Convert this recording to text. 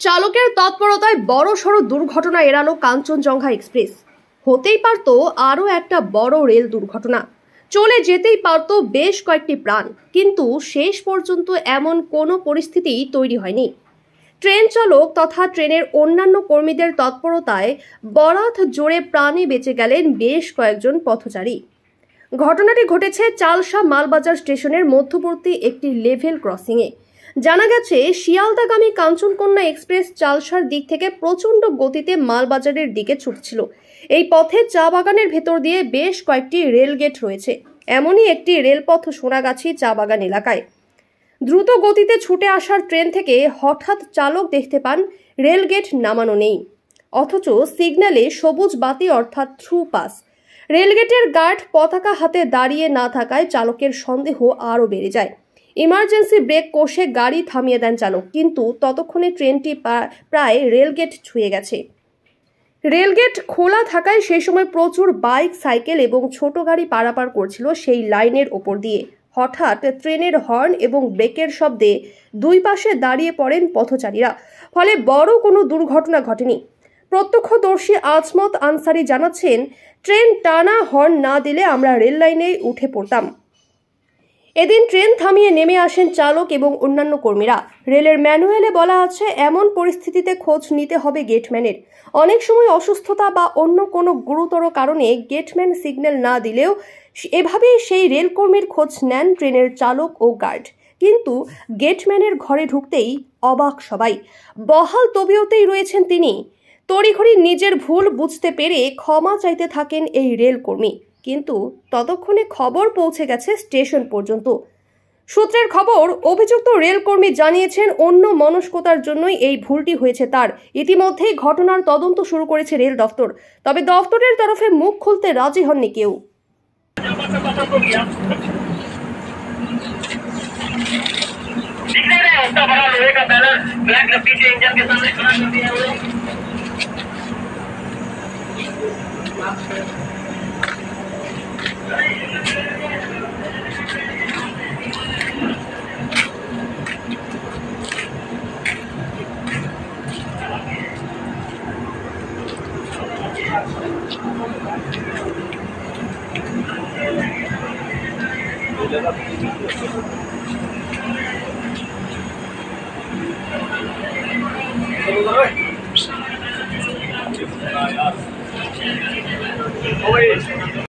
চালকের তৎপরতায় বড়সড় দুর্ঘটনা এড়ালো কাঞ্চনজঙ্ঘা এক্সপ্রেস। হতেই পারত আরও একটা বড় রেল দুর্ঘটনা, চলে যেতেই পারত বেশ কয়েকটি প্রাণ, কিন্তু শেষ পর্যন্ত এমন কোনো পরিস্থিতি তৈরি হয়নি। ট্রেন চালক তথা ট্রেনের অন্যান্য কর্মীদের তৎপরতায় বরাত জোরে প্রাণে বেঁচে গেলেন বেশ কয়েকজন পথচারী। ঘটনাটি ঘটেছে চালসা মালবাজার স্টেশনের মধ্যবর্তী একটি লেভেল ক্রসিংয়ে। জানা গেছে, শিয়ালদাগামী কাঞ্চনকন্যা এক্সপ্রেস চালসার দিক থেকে প্রচণ্ড গতিতে মালবাজারের দিকে ছুটছিল। এই পথে চা বাগানের ভেতর দিয়ে বেশ কয়েকটি রেলগেট রয়েছে। এমনই একটি রেলপথ সোনাগাছি চা বাগান এলাকায়। দ্রুত গতিতে ছুটে আসার ট্রেন থেকে হঠাৎ চালক দেখতে পান রেলগেট নামানো নেই, অথচ সিগন্যালে সবুজ বাতি অর্থাৎ থ্রু পাস। রেলগেটের গার্ড পতাকা হাতে দাঁড়িয়ে না থাকায় চালকের সন্দেহ আরও বেড়ে যায়। ইমার্জেন্সি ব্রেক কষে গাড়ি থামিয়ে দেন চালক, কিন্তু ততক্ষণে ট্রেনটি প্রায় রেলগেট ছুঁয়ে গেছে। রেলগেট খোলা থাকায় সেই সময় প্রচুর বাইক, সাইকেল এবং ছোট গাড়ি পারাপার করছিল সেই লাইনের ওপর দিয়ে। হঠাৎ ট্রেনের হর্ন এবং ব্রেকের শব্দে দুই পাশে দাঁড়িয়ে পড়েন পথচারীরা, ফলে বড় কোনো দুর্ঘটনা ঘটেনি। প্রত্যক্ষদর্শী আজমত আনসারি জানাচ্ছেন, ট্রেন টানা হর্ন না দিলে আমরা রেল লাইনে উঠে পড়তাম। এদিন ট্রেন থামিয়ে নেমে আসেন চালক এবং অন্যান্য কর্মীরা। রেলের ম্যানুয়ালে বলা আছে, এমন পরিস্থিতিতে খোঁজ নিতে হবে গেটম্যানের। অনেক সময় অসুস্থতা বা অন্য কোনো গুরুতর কারণে গেটম্যান সিগন্যাল না দিলেও এভাবেই সেই রেলকর্মীর খোঁজ নেন ট্রেনের চালক ও গার্ড। কিন্তু গেটম্যানের ঘরে ঢুকতেই অবাক সবাই। বহাল তবিয়তেই রয়েছেন তিনি। তড়িঘড়ি নিজের ভুল বুঝতে পেরে ক্ষমা চাইতে থাকেন এই রেলকর্মী, কিন্তু ততক্ষণে খবর পৌঁছে গেছে স্টেশন পর্যন্ত। সূত্রের খবর, অভিযুক্ত রেলকর্মী জানিয়েছেন অন্য মনস্কতার জন্যই এই ভুলটি হয়েছে তার। ইতিমধ্যেই ঘটনার তদন্ত শুরু করেছে রেল দফতর, তবে দফতরের তরফে মুখ খুলতে রাজি হননি কেউ। Oh,